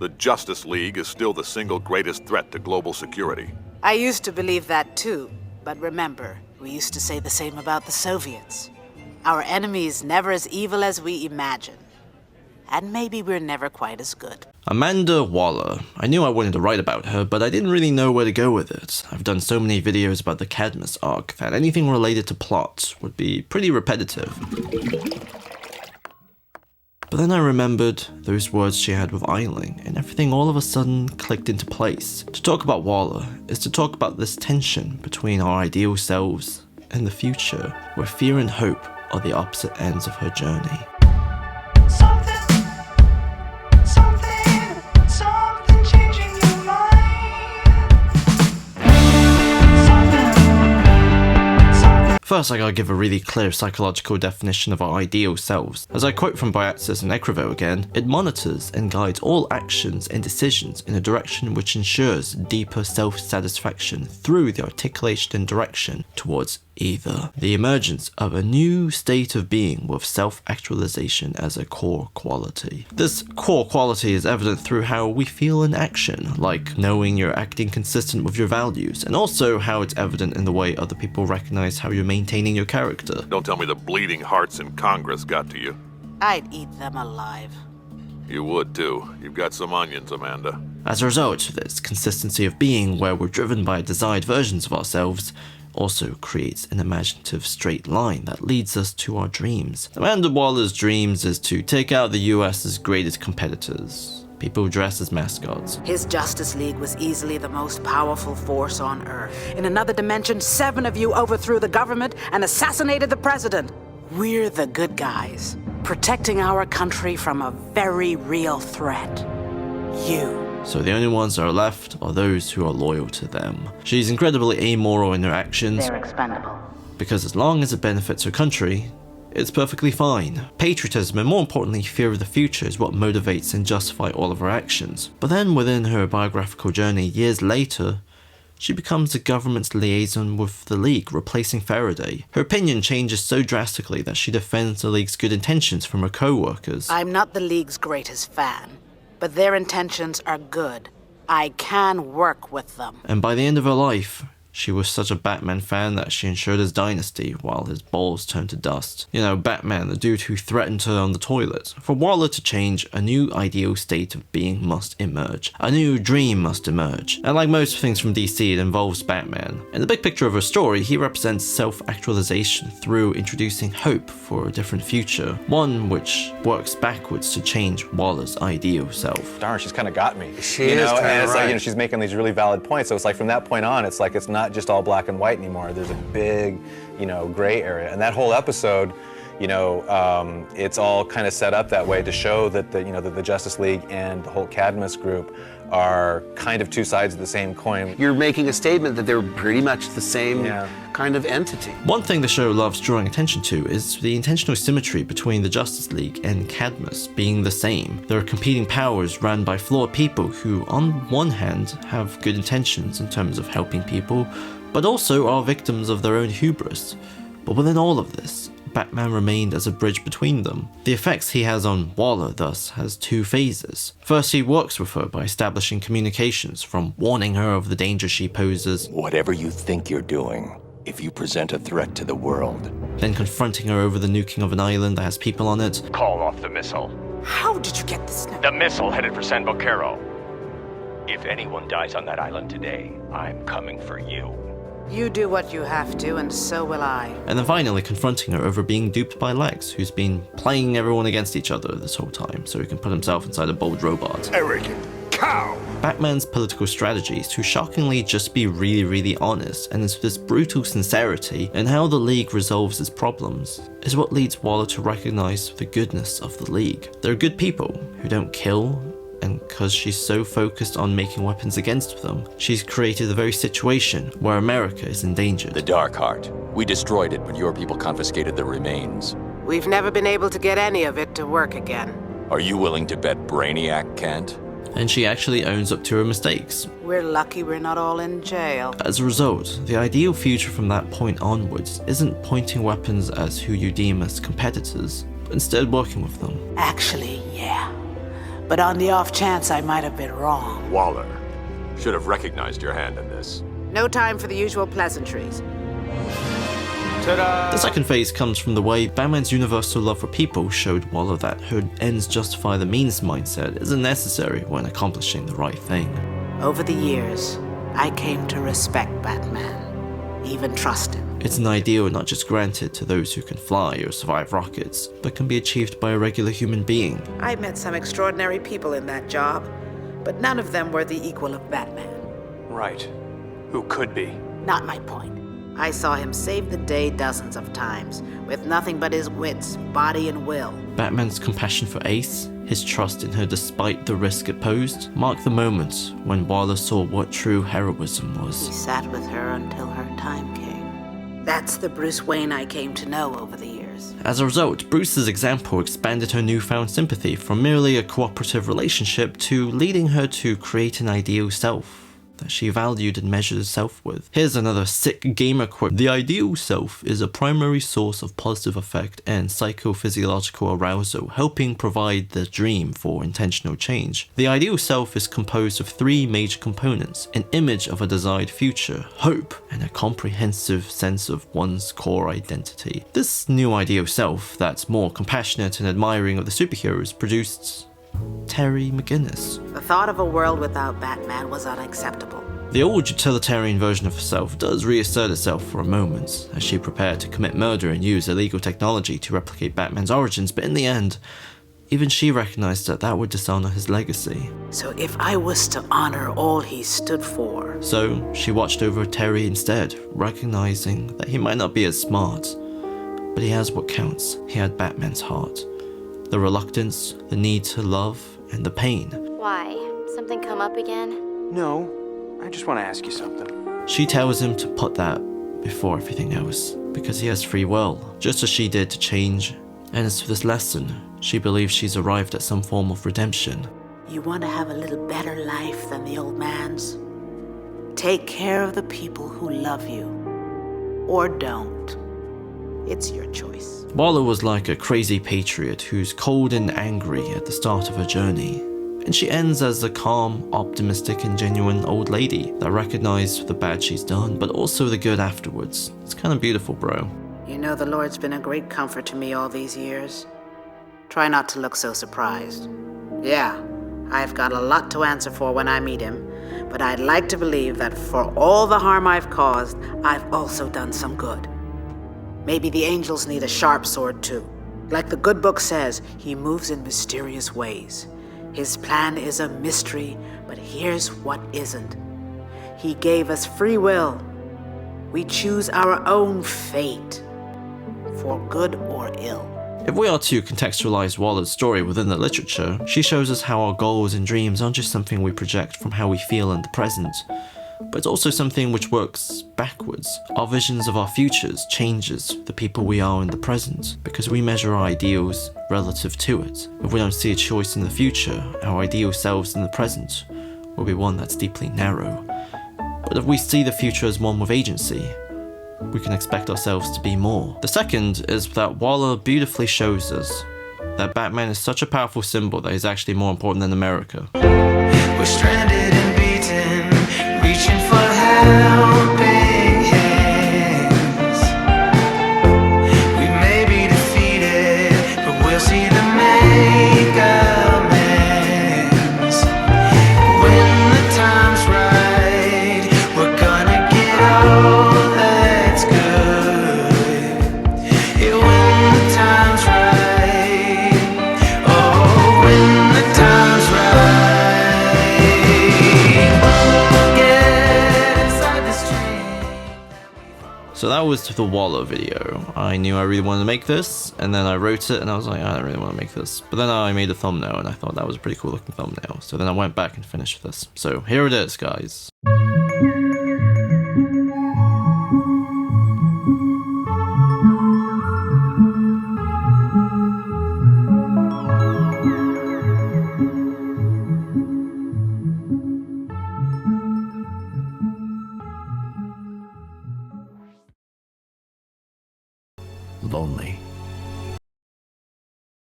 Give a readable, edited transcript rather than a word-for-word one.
The Justice League is still the single greatest threat to global security. I used to believe that too, but remember, we used to say the same about the Soviets. Our enemy's never as evil as we imagine. And maybe we're never quite as good. Amanda Waller. I knew I wanted to write about her, but I didn't really know where to go with it. I've done so many videos about the Cadmus arc that anything related to plot would be pretty repetitive. But then I remembered those words she had with Eiling, and everything all of a sudden clicked into place. To talk about Waller is to talk about this tension between our ideal selves and the future, where fear and hope are the opposite ends of her journey. First, I gotta give a really clear psychological definition of our ideal selves. As I quote from Biatzis and Ekrevo again, it monitors and guides all actions and decisions in a direction which ensures deeper self-satisfaction through the articulation and direction towards either the emergence of a new state of being with self-actualization as a core quality. This core quality is evident through how we feel in action, like knowing you're acting consistent with your values, and also how it's evident in the way other people recognize how you're maintaining your character. Don't tell me the bleeding hearts in Congress got to you. I'd eat them alive. You would too. You've got some onions, Amanda. As a result, this consistency of being where we're driven by desired versions of ourselves also creates an imaginative straight line that leads us to our dreams. Amanda Waller's dreams is to take out the US's greatest competitors, people dressed as mascots. His Justice League was easily the most powerful force on Earth. In another dimension, 7 of you overthrew the government and assassinated the president. We're the good guys, protecting our country from a very real threat. You. So the only ones that are left are those who are loyal to them. She's incredibly amoral in her actions. They're expendable. Because as long as it benefits her country, it's perfectly fine. Patriotism, and more importantly fear of the future, is what motivates and justifies all of her actions. But then within her biographical journey, years later, she becomes the government's liaison with the League, replacing Faraday. Her opinion changes so drastically that she defends the League's good intentions from her co-workers. I'm not the League's greatest fan, but their intentions are good. I can work with them. And by the end of her life, she was such a Batman fan that she ensured his dynasty while his balls turned to dust. You know, Batman, the dude who threatened her on the toilet. For Waller to change, a new ideal state of being must emerge. A new dream must emerge. And like most things from DC, it involves Batman. In the big picture of her story, he represents self-actualization through introducing hope for a different future. One which works backwards to change Waller's ideal self. Darn, she's kind of got me. She is and it's right. like, she's making these really valid points. So it's like from that point on, it's like it's not just all black and white anymore. There's a big, gray area. And that whole episode, it's all kind of set up that way to show that the Justice League and the whole Cadmus group are kind of two sides of the same coin. You're making a statement that they're pretty much the same kind of entity. One thing the show loves drawing attention to is the intentional symmetry between the Justice League and Cadmus being the same. There are competing powers run by flawed people who, on one hand, have good intentions in terms of helping people, but also are victims of their own hubris. But within all of this, Batman remained as a bridge between them. The effects he has on Waller, thus, has two phases. First, he works with her by establishing communications, from warning her of the danger she poses. Whatever you think you're doing, if you present a threat to the world. Then confronting her over the nuking of an island that has people on it. Call off the missile. How did you get this? The missile headed for San Boquero. If anyone dies on that island today, I'm coming for you. You do what you have to, and so will I. And then finally confronting her over being duped by Lex, who's been playing everyone against each other this whole time, so he can put himself inside a bold robot. Arrogant cow! Batman's political strategy is to shockingly just be really honest, and it's this brutal sincerity in how the League resolves its problems is what leads Waller to recognize the goodness of the League. They're good people who don't kill, and because she's so focused on making weapons against them, she's created the very situation where America is endangered. The Dark Heart. We destroyed it, but your people confiscated the remains. We've never been able to get any of it to work again. Are you willing to bet Brainiac can't? And she actually owns up to her mistakes. We're lucky we're not all in jail. As a result, the ideal future from that point onwards isn't pointing weapons as who you deem as competitors, but instead working with them. Actually, yeah. But on the off chance I might have been wrong. Waller. Should have recognized your hand in this. No time for the usual pleasantries. The second phase comes from the way Batman's universal love for people showed Waller that her ends justify the means mindset isn't necessary when accomplishing the right thing. Over the years, I came to respect Batman, even trust him. It's an ideal not just granted to those who can fly or survive rockets, but can be achieved by a regular human being. I met some extraordinary people in that job, but none of them were the equal of Batman. Right. Who could be? Not my point. I saw him save the day dozens of times, with nothing but his wits, body, and will. Batman's compassion for Ace, his trust in her despite the risk it posed, marked the moment when Waller saw what true heroism He was. sat with her until her time came. That's the Bruce Wayne I came to know over the years. As a result, Bruce's example expanded her newfound sympathy from merely a cooperative relationship to leading her to create an ideal self that she valued and measured herself with. Here's another sick gamer quote. The ideal self is a primary source of positive affect and psychophysiological arousal, helping provide the dream for intentional change. The ideal self is composed of three major components: an image of a desired future, hope, and a comprehensive sense of one's core identity. This new ideal self that's more compassionate and admiring of the superheroes produced Terry McGinnis. The thought of a world without Batman was unacceptable. The old utilitarian version of herself does reassert itself for a moment, as she prepared to commit murder and use illegal technology to replicate Batman's origins, but in the end, even she recognized that that would dishonor his legacy. So if I was to honor all he stood for... So she watched over Terry instead, recognizing that he might not be as smart, but he has what counts. He had Batman's heart. The reluctance, the need to love, and the pain. Why? Something come up again? No, I just want to ask you something. She tells him to put that before everything else, because he has free will, just as she did to change. And as for this lesson, she believes she's arrived at some form of redemption. You want to have a little better life than the old man's? Take care of the people who love you. Or don't. It's your choice. Waller was like a crazy patriot who's cold and angry at the start of her journey, and she ends as a calm, optimistic, and genuine old lady that recognized the bad she's done, but also the good afterwards. It's kind of beautiful, bro. You know the Lord's been a great comfort to me all these years. Try not to look so surprised. Yeah, I've got a lot to answer for when I meet him, but I'd like to believe that for all the harm I've caused, I've also done some good. Maybe the angels need a sharp sword too. Like the good book says, he moves in mysterious ways. His plan is a mystery, but here's what isn't. He gave us free will. We choose our own fate, for good or ill. If we are to contextualize Waller's story within the literature, she shows us how our goals and dreams aren't just something we project from how we feel in the present, but it's also something which works backwards. Our visions of our futures changes the people we are in the present, because we measure our ideals relative to it. If we don't see a choice in the future, our ideal selves in the present will be one that's deeply narrow. But if we see the future as one with agency, we can expect ourselves to be more. The second is that Waller beautifully shows us that Batman is such a powerful symbol that he's actually more important than America. We're stranded and beaten, reaching for helping hands. We may be defeated, but we'll see the make amends. When the time's right, we're gonna get all that's good. Yeah, when the time's right. Oh, when the time's right. So that was the Waller video. I knew I really wanted to make this, and then I wrote it, and I was like, I don't really want to make this. But then I made a thumbnail, and I thought that was a pretty cool looking thumbnail. So then I went back and finished this. So here it is, guys.